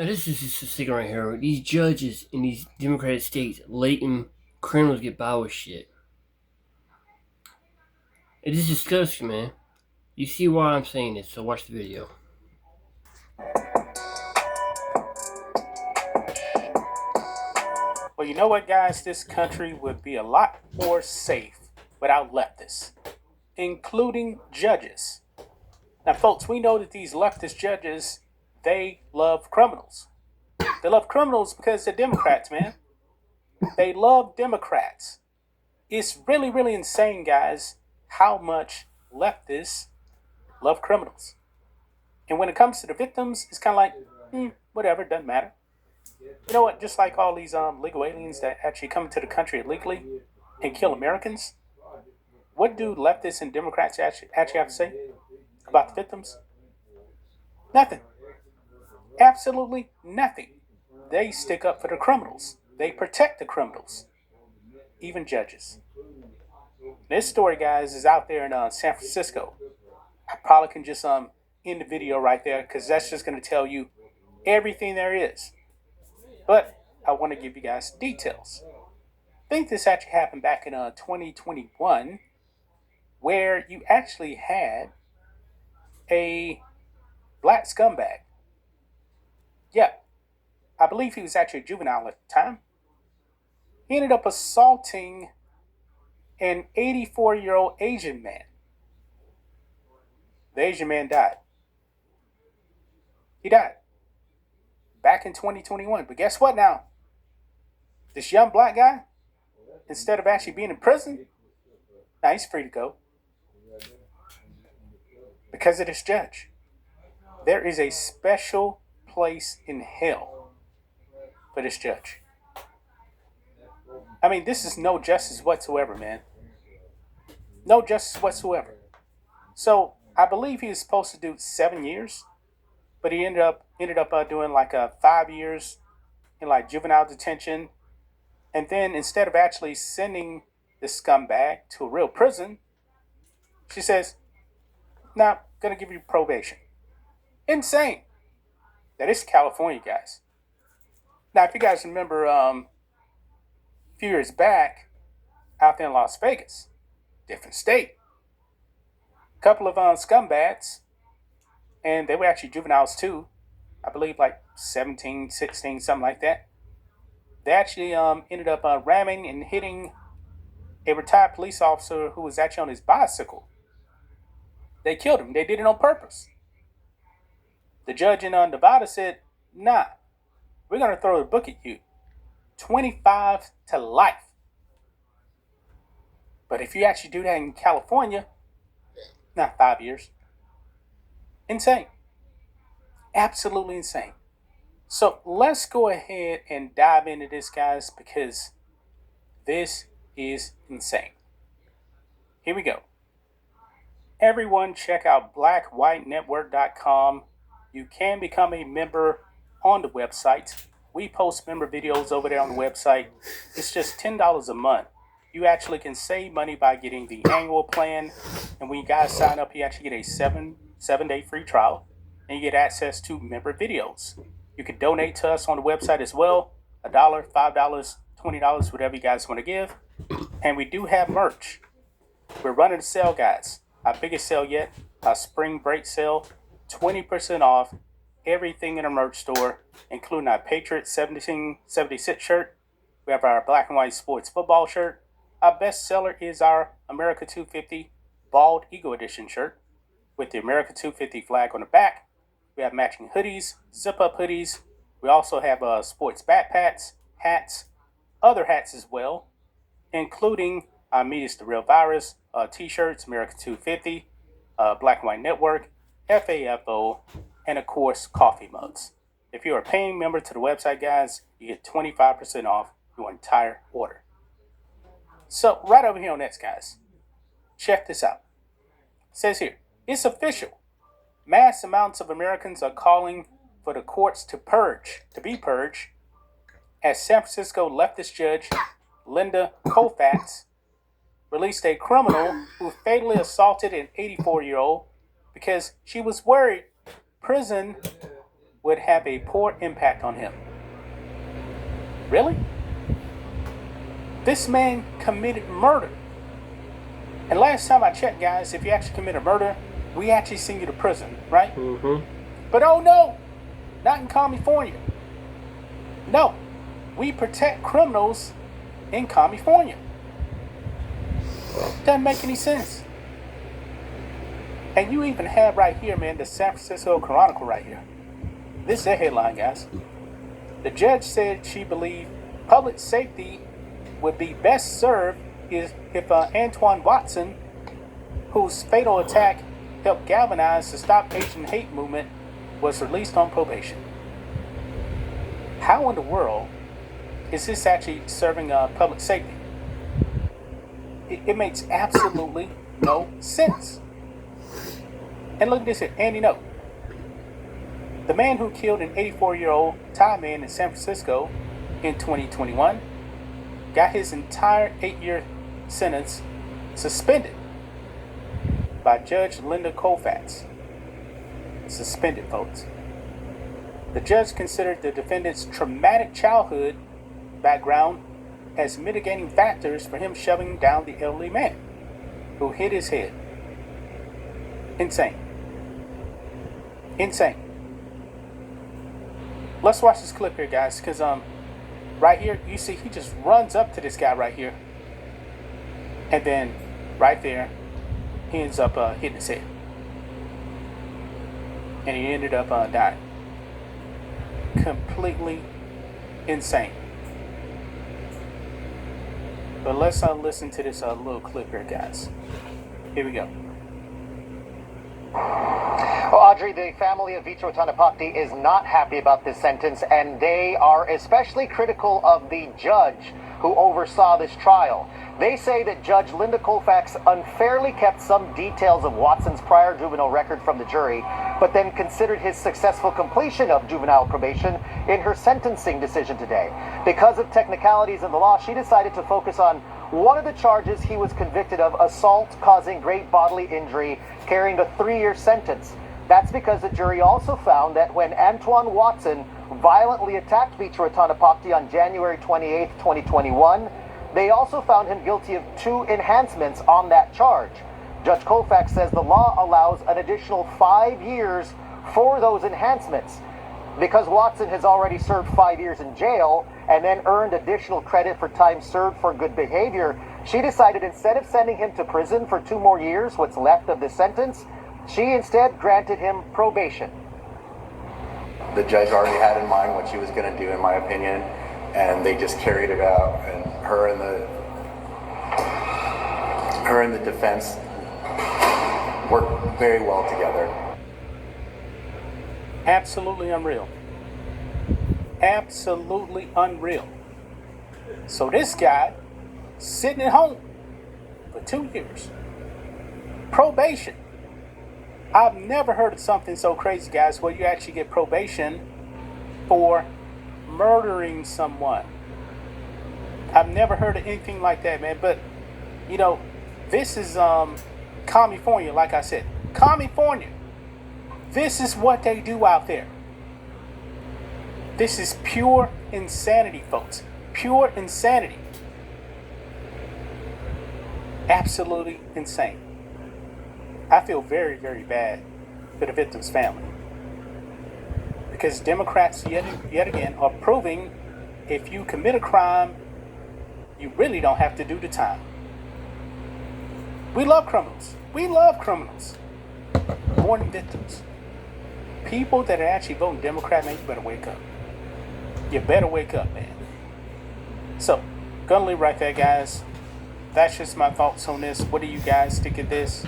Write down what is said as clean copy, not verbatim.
Now this is just a second right here. These judges in these Democratic states letting criminals get by with shit. It is disgusting, man. You see why I'm saying this, so watch the video. Well, you know what, guys? This country would be a lot more safe without leftists, including judges. Now, folks, we know that these leftist judges, they love criminals. They love criminals because they're Democrats, man. They love Democrats. It's really, really insane, guys, how much leftists love criminals. And when it comes to the victims, it's kind of like, whatever, doesn't matter. You know what? Just like all these legal aliens that actually come into the country illegally and kill Americans, what do leftists and Democrats actually have to say about the victims? Nothing. Absolutely nothing. They stick up for the criminals. They protect the criminals. Even judges. This story, guys, is out there in San Francisco. I probably can just end the video right there because that's just going to tell you everything there is. But I want to give you guys details. I think this actually happened back in 2021, where you actually had a black scumbag. Yeah, I believe he was actually a juvenile at the time. He ended up assaulting an 84-year-old Asian man. The Asian man died. He died back in 2021. But guess what now? This young black guy, instead of actually being in prison, now he's free to go. Because of this judge. There is a special place in hell for this judge. I mean, this is no justice whatsoever, man. No justice whatsoever. So I believe he was supposed to do 7 years, but he ended up doing like 5 years in like juvenile detention. And then instead of actually sending the scumbag to a real prison, she says, "Nah, gonna give you probation." Insane. That is California, guys. Now, if you guys remember, a few years back, out there in Las Vegas, different state, a couple of scumbags, and they were actually juveniles too. I believe like 17, 16, something like that. They actually ended up ramming and hitting a retired police officer who was actually on his bicycle. They killed him. They did it on purpose. The judge in Nevada said, "Nah, we're going to throw the book at you. 25 to life. But if you actually do that in California, not 5 years." Insane. Absolutely insane. So let's go ahead and dive into this, guys, because this is insane. Here we go. Everyone check out blackwhitenetwork.com. You can become a member on the website. We post member videos over there on the website. It's just $10 a month. You actually can save money by getting the annual plan. And when you guys sign up, you actually get a seven-day free trial. And you get access to member videos. You can donate to us on the website as well. $1, $5, $20, whatever you guys want to give. And we do have merch. We're running a sale, guys. Our biggest sale yet, our spring break sale. 20% off everything in our merch store, including our Patriot 1776 shirt. We have our black and white sports football shirt. Our best seller is our America 250 Bald Eagle Edition shirt with the America 250 flag on the back. We have matching hoodies, zip-up hoodies. We also have sports backpacks, hats, other hats as well, including Media's The Real Virus, t-shirts, America 250, Black and White Network, FAFO, and of course, coffee mugs. If you're a paying member to the website, guys, you get 25% off your entire order. So right over here on X, guys, check this out. It says here, it's official. Mass amounts of Americans are calling for the courts to be purged, as San Francisco leftist judge Linda Koufax released a criminal who fatally assaulted an 84-year-old because she was worried prison would have a poor impact on him. Really? This man committed murder. And last time I checked, guys, if you actually commit a murder, we actually send you to prison, right? Mm-hmm. But oh no, not in California. No, we protect criminals in California. Doesn't make any sense. And you even have right here, man, the San Francisco Chronicle right here. This is their headline, guys. The judge said she believed public safety would be best served if Antoine Watson, whose fatal attack helped galvanize the Stop Asian Hate movement, was released on probation. How in the world is this actually serving public safety? It makes absolutely no sense. And look at this here, Andy Ngo. The man who killed an 84-year-old Thai man in San Francisco in 2021 got his entire 8-year sentence suspended by Judge Linda Colfax. Suspended, folks. The judge considered the defendant's traumatic childhood background as mitigating factors for him shoving down the elderly man who hit his head. Insane. Insane. Let's watch this clip here, guys, because right here, you see he just runs up to this guy right here. And then right there, he ends up hitting his head. And he ended up dying. Completely insane. But let's listen to this little clip here, guys. Here we go. Well, Audrey, the family of Vito Tanapakti is not happy about this sentence, and they are especially critical of the judge who oversaw this trial. They say that Judge Linda Colfax unfairly kept some details of Watson's prior juvenile record from the jury, but then considered his successful completion of juvenile probation in her sentencing decision today. Because of technicalities in the law, she decided to focus on one of the charges he was convicted of, assault causing great bodily injury, carrying a 3-year sentence. That's because the jury also found that when Antoine Watson violently attacked Vito Tanapakti on January 28, 2021, they also found him guilty of 2 enhancements on that charge. Judge Colfax says the law allows an additional 5 years for those enhancements. Because Watson has already served 5 years in jail and then earned additional credit for time served for good behavior, she decided instead of sending him to prison for 2 more years, what's left of the sentence, she instead granted him probation. The judge already had in mind what she was going to do, in my opinion, and they just carried it out. And her and the defense worked very well together. Absolutely unreal. Absolutely unreal. So this guy sitting at home for 2 years. Probation. I've never heard of something so crazy, guys, where you actually get probation for murdering someone. I've never heard of anything like that, man. But, you know, this is California, like I said. California. This is what they do out there. This is pure insanity, folks. Pure insanity. Absolutely insane. I feel very, very bad for the victim's family. Because Democrats, yet again, are proving if you commit a crime, you really don't have to do the time. We love criminals. We love criminals. More than victims. People that are actually voting Democrat, man, you better wake up. You better wake up, man. So, gonna leave right there, guys. That's just my thoughts on this. What do you guys think of this?